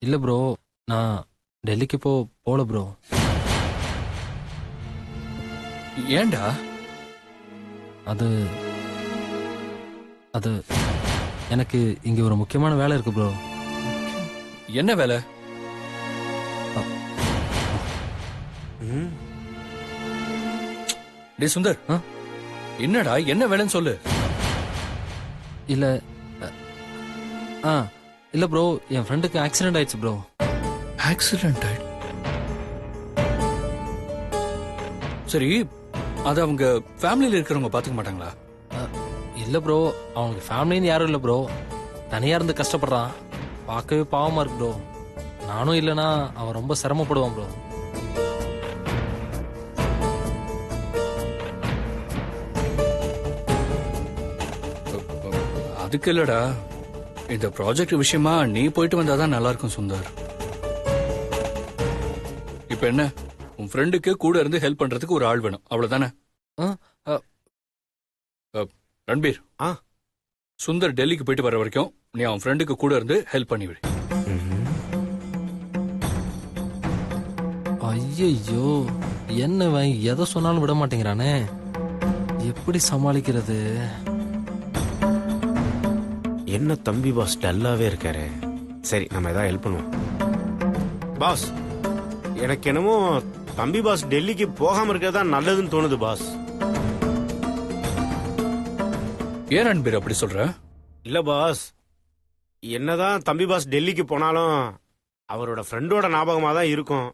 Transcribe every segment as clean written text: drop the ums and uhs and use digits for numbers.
இல்ல ப்ரோ, நான் டெல்லிக்கு போல ப்ரோ. ஏன்டா? அது அது எனக்கு இங்க ஒரு முக்கியமான வேலை இருக்கு ப்ரோ. என்ன வேலை? ம். டேய் சுந்தர், ஆ? என்னடா என்ன வேலைன்னு சொல்லு. இல்ல அ, ஆ இல்ல ப்ரோ, என் ஃப்ரெண்டுக்கு ஆக்சிடென்ட் ஆயிடுச்சு ப்ரோ. ஆக்சிடென்ட் ஆயிடு. சரி, அது அவங்க ஃபேமிலியில இருக்கிறவங்க பாத்துக்க மாட்டாங்களா? இல்ல ப்ரோ, அவனுக்கு ஃபேமிலின்னு யாரும் இல்ல ப்ரோ. தனியா இருந்து கஷ்டப்படுறான். பார்க்கவே பாவமா இருக்கு ப்ரோ. நானும் இல்லனா அவன் ரொம்ப சிரமப்படுவான் ப்ரோ. அதுக்கு இல்லடா, இந்த ப்ராஜெக்ட் விஷயமா நீ போயிட்டு வந்தாதான் நல்லா இருக்கும் சுந்தர். இப்ப என்ன, உன் ஃப்ரெண்டுக்கு கூட இருந்து ஹெல்ப் பண்றதுக்கு ஒரு ஆள் வேணும், அவ்வளவுதானே? ஆ, அ, ரன்பீர், ஆ. சுந்தர் டெல்லிக்கு போயிட்டு வர வரைக்கும் நீ அவன் ஃப்ரெண்டுக்கு கூட இருந்து ஹெல்ப் பண்ணிவிடு. ஐயையோ, என்னவன் எதை சொன்னாலும் விட மாட்டேங்கிறானே. எப்படி சமாளிக்கிறது? என்ன தம்பி பாஸ் டல்லாவே இருக்காரு. சரி, நம்ம ஏதாவது ஹெல்ப் பண்ணுவோம். பாஸ், எனக்கு என்னமோ தம்பி பாஸ் டெல்லிக்கு போகாம இருக்கிறதா நல்லதுன்னு தோணுது பாஸ். ஏன் ரன்பீர் அப்படி சொல்ற? இல்ல பாஸ், என்னதான் தம்பி பாஸ் டெல்லிக்கு போனாலும் அவரோட ஃப்ரெண்டோட ஞாபகமா தான் இருக்கும்.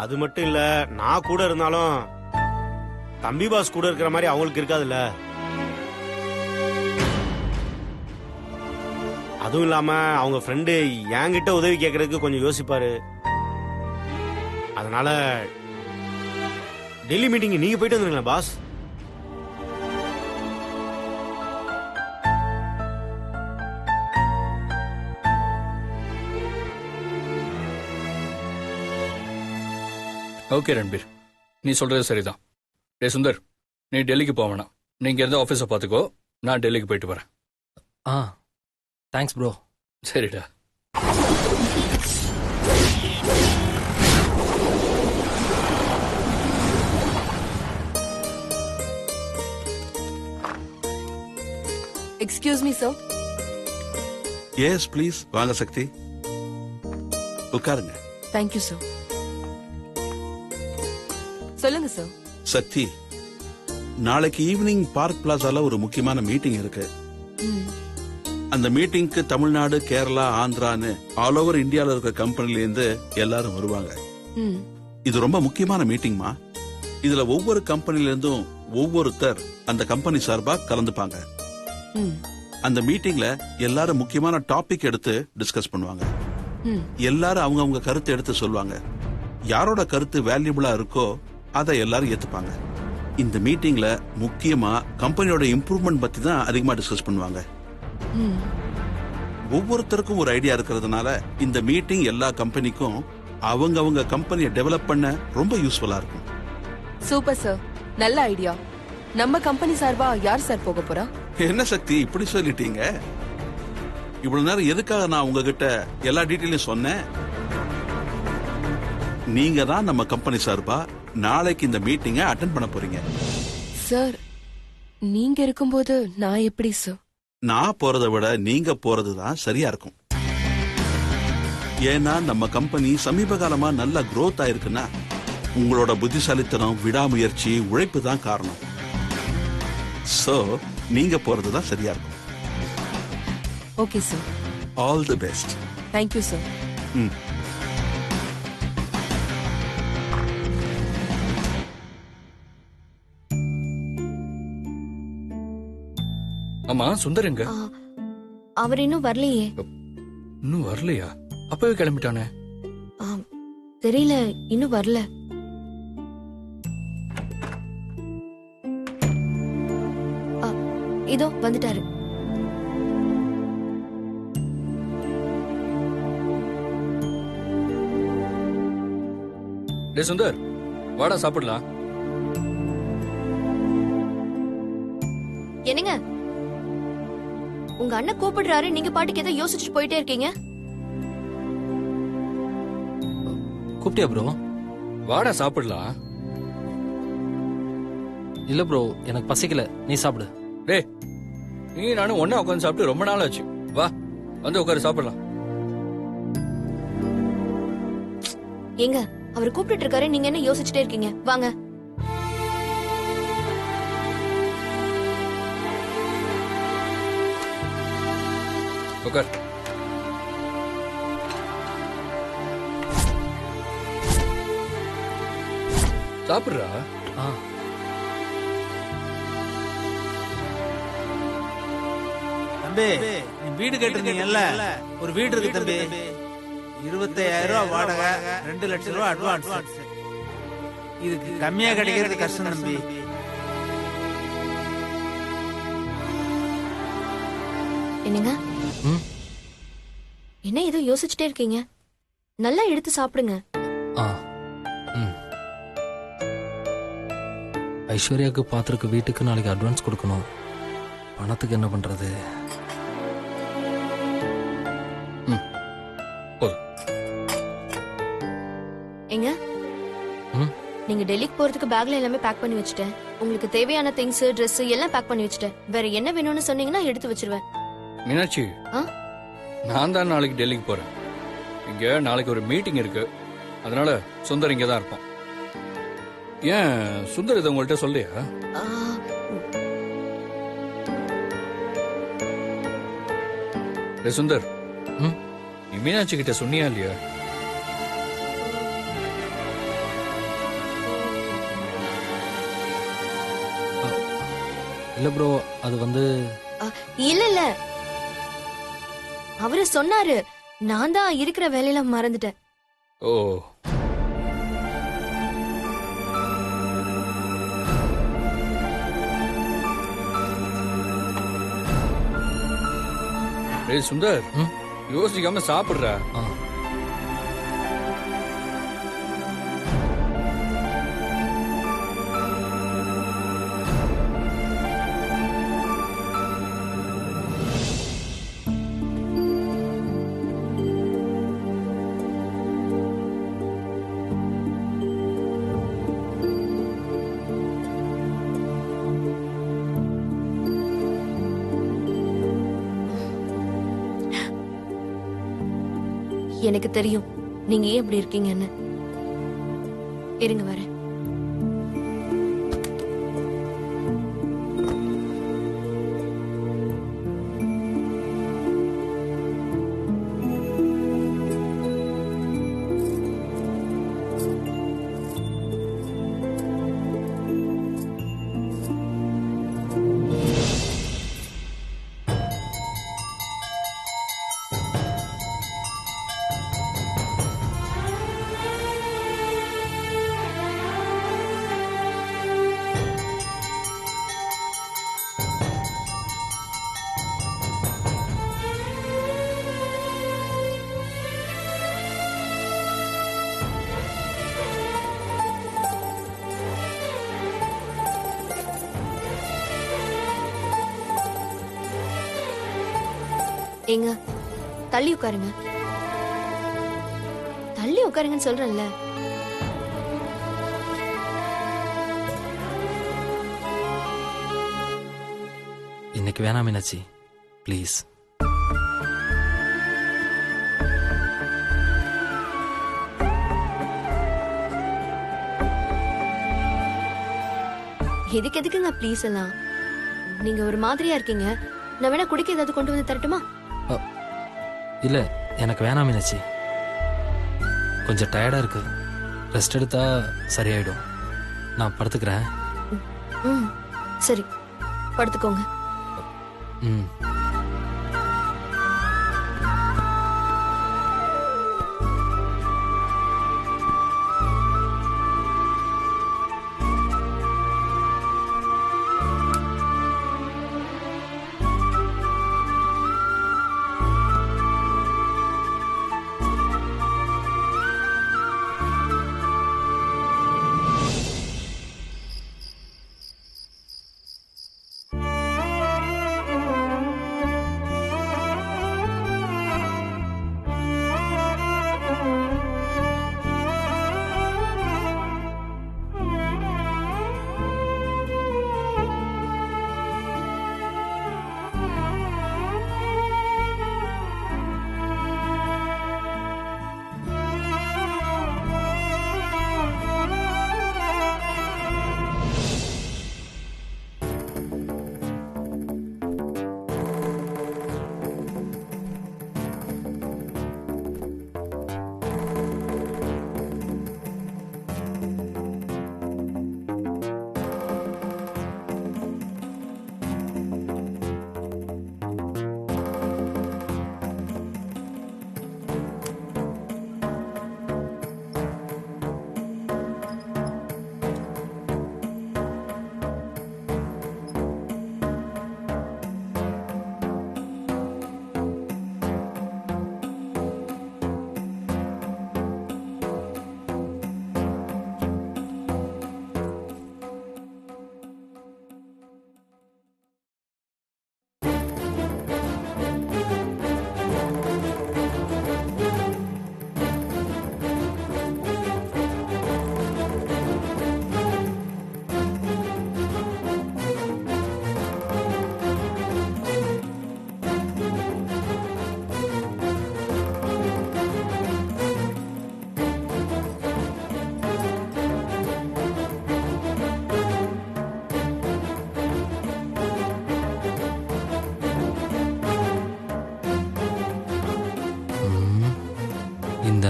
அது மட்டும் இல்ல, நான் கூட இருந்தாலும் தம்பி பாஸ் கூட இருக்கிற மாதிரி அவங்களுக்கு இருக்காதுல்ல. அதுவும் இல்லாம அவங்க ஃப்ரெண்டு என்கிட்ட உதவி கேட்கறதுக்கு கொஞ்சம் யோசிப்பாரு. அதனால டெல்லி மீட்டிங் நீங்க போயிட்டு வந்துருங்களா பாஸ்? ஓகே ரன்பீர், நீ சொல்றது சரிதான். டேய் சுந்தர், நீ டெல்லிக்கு போக வேணாம். நீங்க இருந்து ஆபீஸை பாத்துக்கோ, நான் டெல்லிக்கு போயிட்டு வரேன். ஆ, தேங்க்ஸ் ப்ரோ. சரிடா. Excuse me sir. Yes please, வாங்க சக்தி, உட்காருங்க. Thank you sir. சொல்லுங்க சார். சக்தி, நாளைக்கு ஈவினிங் பார்க் பிளாசால ஒரு முக்கியமான மீட்டிங் இருக்கு. அந்த மீட்டிங்க்கு தமிழ்நாடு, கேரளா, ஆந்திரான்னு ஆல் ஓவர் இந்தியால இருக்க கம்பெனில இருந்து எல்லாரும் வருவாங்க. இது ரொம்ப முக்கியமான மீட்டிங்மா. இதுல ஒவ்வொரு கம்பெனில இருந்தும் ஒவ்வொருத்தர் அந்த கம்பெனி சார்பா கலந்துப்பாங்க. அந்த மீட்டிங்ல எல்லாரும் முக்கியமான டாபிக் எடுத்து டிஸ்கஸ் பண்ணுவாங்க. எல்லாரும் அவங்க கருத்தை எடுத்து சொல்லுவாங்க. யாரோட கருத்து வேல்யூபிளா இருக்கோ அதை எல்லாரும் ஏத்துப்பாங்க. இந்த மீட்டிங்ல முக்கியமா கம்பெனியோட இம்ப்ரூவ்மெண்ட் பத்தி தான் அதிகமா டிஸ்கஸ் பண்ணுவாங்க. ஒவ்வொருத்தருக்கும் ஒரு ஐடியா இருக்கிறதுனால இந்த மீட்டிங் எல்லா கம்பெனிக்கும் அவங்க கம்பெனியை டெவலப் பண்ண ரொம்ப யூஸ்ஃபுல்லா இருக்கும். சூப்பர் சார், நல்ல ஐடியா. நம்ம கம்பெனி சார்பா யார் சார் போக போறா? என்ன சக்தி இப்படி சொல்லிட்டீங்க? இவ்வளவு நேரம் எதுக்காக நான் உங்ககிட்ட எல்லா டீட்டெயிலும் சொன்னேன்? நீங்க தான் நம்ம கம்பெனி சார்பா நாளைக்கு இந்த மீட்டிங்கை அட்டெண்ட் பண்ண போறீங்க. சார், நீங்க இருக்கும்போது நான் எப்படி சார்? நான் போறதை விட நீங்க போறதுதான் சரியா இருக்கும். ஏன்னா நம்ம கம்பெனி சமீப காலமா நல்ல growth ஆயிருக்குன்னா உங்களோட புத்திசாலித்தனம், விடாமுயற்சி, உழைப்பு தான் காரணம். சோ நீங்க போறதுதான் சரியா இருக்கும். Okay sir. All the best. Thank you sir. ஆமா, சுந்தர் எங்க? அவர் இன்னும் வரலையே. இன்னும் வரலையா? அப்பவே கிளம்பிட்டானே. தெரியல, இன்னும் வரல. இதோ வந்துட்டாரு. டேய் சுந்தர், வாடா சாப்பிடலாம். என்னங்க? உங்க அண்ணன் கூப்பிடுறாரு, நீங்க பாட்டுக்கு ஏதோ யோசிச்சுட்டு போயிட்டே இருக்கீங்க. கூப்பிட்டியா ப்ரோ? வாடா சாப்பிடலாம். இல்ல ப்ரோ, எனக்கு பசிக்கல, நீ சாப்பிடு. டேய், நீ நானும் ஒண்ணா உட்காந்து சாப்பிட்டு ரொம்ப நாள் ஆச்சு. வா, வந்து உட்காரு சாப்பிடலாம். ஏங்க, அவர் கூப்பிட்டு இருக்காரு, நீங்க என்ன யோசிச்சுட்டே இருக்கீங்க? வாங்க. உட்கார். சாப்பிடுறா. ஆ தம்பி, நீ வீடு கேட்டிருந்தீங்கல்ல, ஒரு வீடு இருக்கு தம்பி. 25,000 ரூபாய் வாடகை, 2 லட்சம் ரூபாய் அட்வான்ஸ். இதுக்கு கம்மியா கிடைக்கிறது கஷ்டம் தம்பி. என்னங்க, ம் என்ன ஏதோ யோசிச்சுட்டே இருக்கீங்க? நல்லா எடுத்து சாப்பிடுங்க. ஆ ம் ஐஸ்வர்யாவுக்கு பாத்திருக்க வீட்டுக்கு நாளைக்கு அட்வான்ஸ் கொடுக்கணும். பணத்துக்கு என்ன பண்றது? ஏங்க, ம் நீங்க டெல்லிக்கு போறதுக்கு பேக்ல எல்லாமே பேக் பண்ணி வச்சுட்டேன். உங்களுக்கு தேவையான திங்ஸ், Dress எல்லாம் பேக் பண்ணி வச்சுட்டேன். வேற என்ன வேணும்னு சொன்னீங்கன்னா எடுத்து வச்சிருவேன். மீனாட்சி, ஆ? நான் தான் நாளைக்கு டெல்லிக்கு போறேன். இங்க நாளைக்கு ஒரு மீட்டிங் இருக்கு, அதனால சுந்தர் இங்க தான் இருப்பான். ஏன் சுந்தர் இதை உங்கள்கிட்ட சொல்லியா? ஆ, டேய் சுந்தர், ம் நீ மீனாட்சி கிட்ட சொன்னியா இல்லையா? இல்ல ப்ரோ, அது வந்து இல்ல இல்ல, அவரு சொன்னாரு. நான் தான் இருக்கிற வேலையில மறந்துட்டேன். ஓ, டேய் சுந்தர், ம் யோசிக்காம சாப்பிடுறா. ஆ எனக்கு தெரியும் நீங்க ஏன் இப்படி இருக்கீங்கன்னு. இருங்க வரேன். ஏங்க, தள்ளி உட்காருங்க. தள்ளி உட்காருங்கன்னு சொல்றேன்ல. இன்னைக்கு வேணாம் மீனாட்சி, ப்ளீஸ். எதுக்குங்க ப்ளீஸ் எல்லாம்? நீங்க ஒரு மாதிரியா இருக்கீங்க. நான் வேணா குடிக்க ஏதாவது கொண்டு வந்து தரட்டுமா? இல்ல, எனக்கு வேணாம் மீனாட்சி. கொஞ்சம் டயர்டா இருக்கு, ரெஸ்ட் எடுத்தா சரியாயிடும். நான் படுத்துக்கிறேன். ம் சரி, படுத்துக்கோங்க. ம்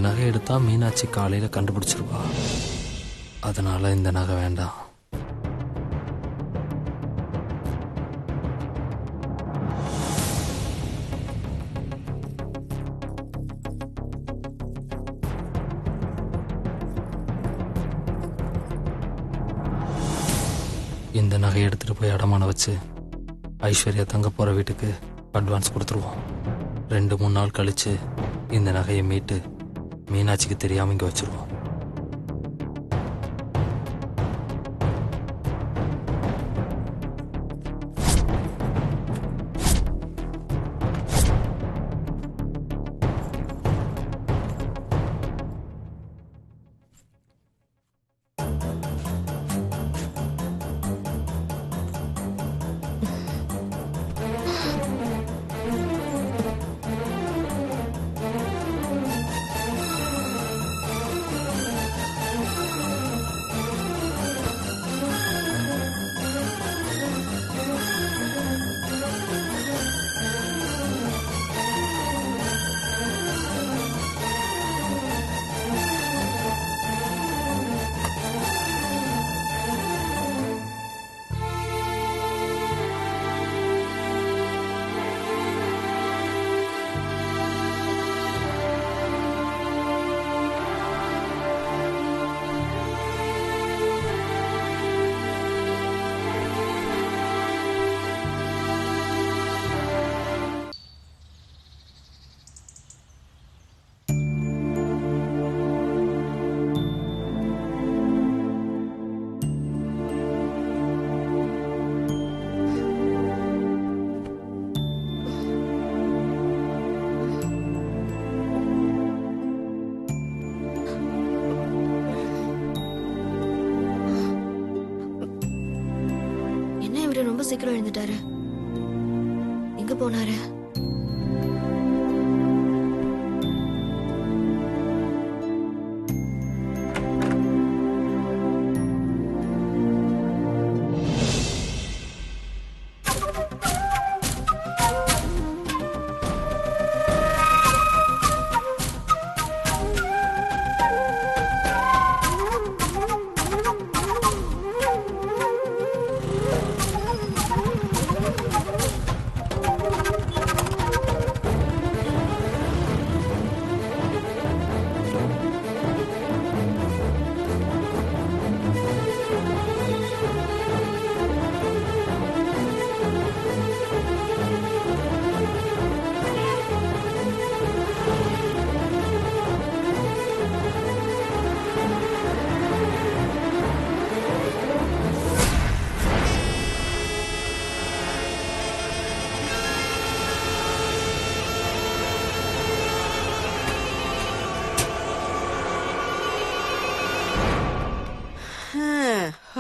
நகை எடுத்தா மீனாட்சி காலையில கண்டுபிடிச்சிருவா. அதனால இந்த நகை வேண்டாம். இந்த நகையை எடுத்துட்டு போய் அடமான வச்சு ஐஸ்வர்யா தங்க போற வீட்டுக்கு அட்வான்ஸ் கொடுத்துருவோம். 2-3 நாள் கழிச்சு இந்த நகையை மீட்டு மீனாட்சிக்கு தெரியாம இங்க வச்சிருவோம். ரொம்ப சீக்கிரம் எழுந்துட்டாரு. எங்க போனாரு?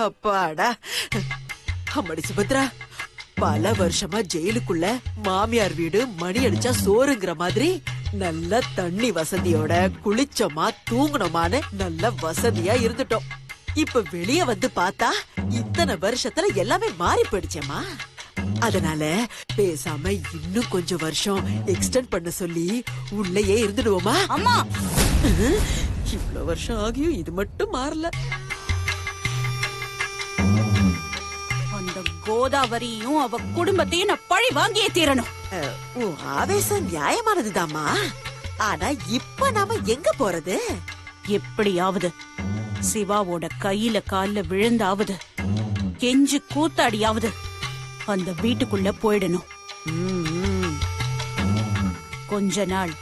அப்பாடா, அம்மாடி சுபத்ரா, பல வருஷமா ஜெயிலுக்குள்ள மாமியார் வீடு மணி அடிச்சா சோறுங்கிற மாதிரி நல்ல தண்ணி வசதியோட குளிச்சோமா தூங்கணுமான்னு நல்ல வசதியா இருந்துட்டோம். இப்ப வெளிய வந்து பார்த்தா இத்தனை வருஷத்துல எல்லாமே மாறி போயிடுச்சேமா. அதனால பேசாம இன்னும் கொஞ்சம் வருஷம் எக்ஸ்டெண்ட் பண்ண சொல்லி உள்ளேயே இருந்துடுவோமா? அம்மா, இவ்வளவு வருஷம் ஆகியும் இது மட்டும் மாறல. அந்த கோதாவரியும் அவ குடும்பத்தையும் நான் பழி வாங்கியே தீரணும். உன் ஆவேசம் நியாயமானதுதாம்மா. ஆனா இப்ப நாம எங்க போறது? எப்படியாவது சிவாவோட கையில கால்ல விழுந்தாவது கெஞ்சு கூத்தாடியாவது அந்த வீட்டுக்குள்ள போயிடணும். கொஞ்ச நாள்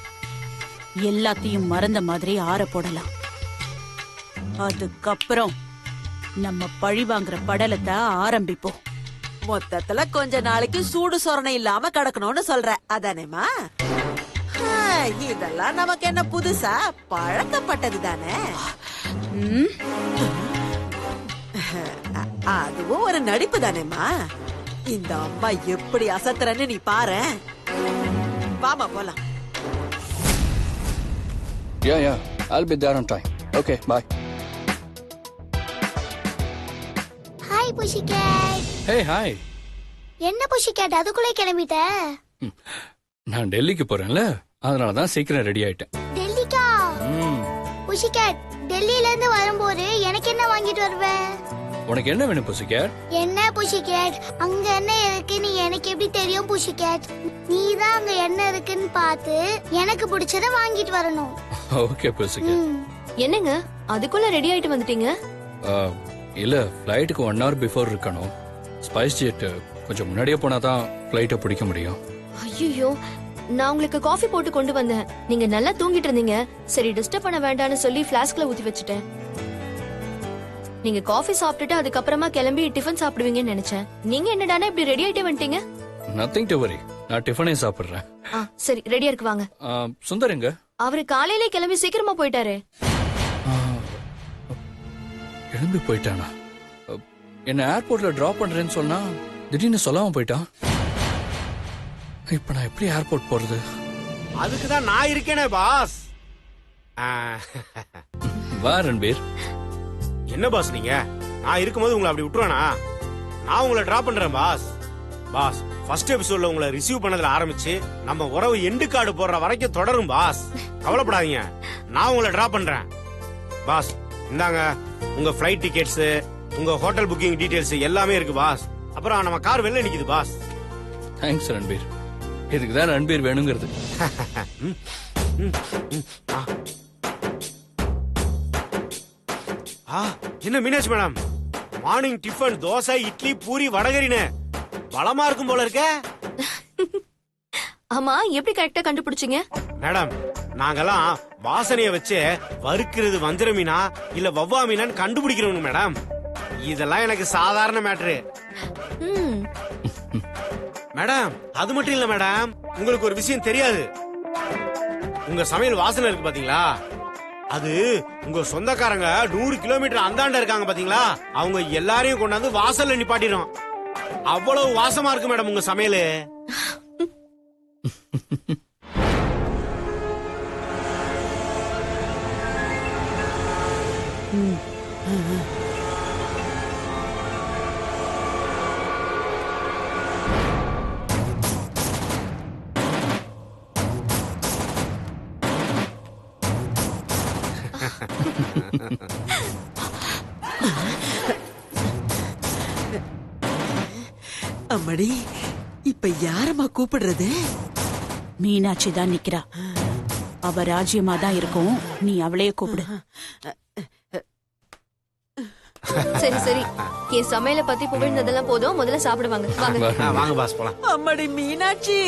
எல்லாத்தையும் மறந்த மாதிரி ஆற போடலாம். அதுக்கப்புறம் நம்ம பழி வாங்குற படலத்தை ஆரம்பிப்போம். மொத்தத்துல கொஞ்ச நாளைக்கு சூடு சொரணை இல்லாம கிடக்கணும்னு சொல்ற அதானேமா? இதெல்லாம் நமக்கு என்ன புதுசா? பழக்கப்பட்டது தானே. அதுவும் ஒரு நடிப்பு தானேமா. இந்த அம்மா எப்படி அசத்துறன்னு நீ பாரு. வாமா போலாம். Yeah, I'll be there on time. Okay, bye. Hi pussycat. Hey, hi. என்ன புஷிகேட் அதுக்குள்ளே கிளம்பிட்ட? நான் டெல்லிக்கு போறேன்ல, அதனால தான் சீக்கிரம் ரெடி ஆயிட்டேன். டெல்லிக்கா? புஷிகேட் டெல்லியில இருந்து வரும்போது எனக்கு என்ன வாங்கிட்டு வருவ? உனக்கு என்ன வேணும் புசிகேட்? என்ன புஷிகேட், அங்க என்ன இருக்குன்னு எனக்கு எப்படி தெரியும் புஷிகேட்? நீ தான் அங்க என்ன இருக்குன்னு பார்த்து எனக்கு பிடிச்சத வாங்கிட்டு வரணும். Okay pussycat. என்னங்க அதுக்குள்ள ரெடி ஆயிட்டு வந்துட்டீங்க? இல்ல ஃப்ளைட்டுக்கு 1 hour பிஃபோர் இருக்கணும். ஸ்பைஸ் ஜெட் கொஞ்சம் முன்னாடியே போனா தான் ஃப்ளைட்டை பிடிக்க முடியும். ஐயோ, நான் உங்களுக்கு காஃபி போட்டு கொண்டு வந்தேன். நீங்க நல்லா தூங்கிட்டு இருந்தீங்க. சரி டிஸ்டர்ப் பண்ண வேண்டாம்னு சொல்லி ஃபிளாஸ்க்ல ஊத்தி வச்சுட்டேன். நீங்க காஃபி சாப்பிட்டுட்டு அதுக்கப்புறமா கிளம்பி டிஃபன் சாப்பிடுவீங்கன்னு நினைச்சேன். நீங்க என்னடானா இப்படி ரெடி ஆயிட்டே வந்துட்டீங்க? நத்திங் டு வரி, நான் டிஃபனே சாப்பிடுறேன். சரி ரெடியா இருக்கு வாங்க. சுந்தர் எங்க? அவரு காலையிலே கிளம்பி சீக்கிரமா போயிட்டாரு. கிளம்பி போயிட்டானா? என்ன ஏர்போர்ட்ல டிராப் பண்றேன்னு சொன்னா திடீர்னு சொல்லாம போயிட்டான். இப்ப நான் எப்படி ஏர்போர்ட் போறது? அதுக்குதான் நான் இருக்கேனே பாஸ். வா ரன்பீர். என்ன பாஸ் நீங்க? நான் இருக்கும்போது உங்களை அப்படி விட்டுருவேனா? நான் உங்களை டிராப் பண்றேன் பாஸ். பாஸ் ஃபர்ஸ்ட் எபிசோட்ல உங்களை ரிசீவ் பண்ணதுல ஆரம்பிச்சு நம்ம உறவு எண்டு கார்டு போடுற வரைக்கும் தொடரும் பாஸ். கவலைப்படாதீங்க, நான் உங்களை டிராப் பண்றேன் பாஸ். இந்தாங்க உங்க ஃபிளைட் டிக்கெட்ஸ், உங்க ஹோட்டல் புக்கிங் டீடைல்ஸ் எல்லாமே இருக்கு பாஸ். அப்புறம் நம்ம கார் வெளில நிக்குது பாஸ். தேங்க்ஸ் ரன்பீர். இதுக்கு தான் ரன்பீர் வேணுங்கிறது. என்ன மீனாட்சி மேடம், மார்னிங் டிஃபன் தோசை இட்லி பூரி வடகரின்னு பலமா இருக்கும் போல இருக்க. ஆமா, எப்படி கரெக்டா கண்டுபிடிச்சீங்க? மேடம் நாங்கெல்லாம் வாசனைய வச்சு வறுக்கிறது வஞ்சர மீனா இல்ல வவ்வா மீனான்னு கண்டுபிடிக்கிறோம் மேடம். இதெல்லாம் எனக்கு சாதாரண மேட்ரு மேடம். அது மட்டும் இல்ல மேடம், உங்களுக்கு ஒரு விஷயம் தெரியாது. உங்க சமையல் வாசனை இருக்கு பாத்தீங்களா, அது உங்க சொந்தக்காரங்க 100 கிலோமீட்டர் அந்தாண்ட இருக்காங்க பாத்தீங்களா, அவங்க எல்லாரையும் கொண்டாந்து வாசல்ல நிப்பாட்டிடும். அவ்வளவு வாசமா இருக்கு மேடம் உங்க சமையல். அம்மடி, இப்ப யாரம்மா கூப்பிடுறது? மீனாட்சி தான் நிக்கிறா. அவ ராஜ்யமா தான் இருக்கும், நீ அவளையே கூப்பிடு. சரி சரி, என் சமையல பத்தி புகழ்ந்ததெல்லாம் போதும், முதல்ல சாப்பிடுவாங்க. வாங்க வாங்க பாஸ் போலாம். அம்மடி மீனாட்சி,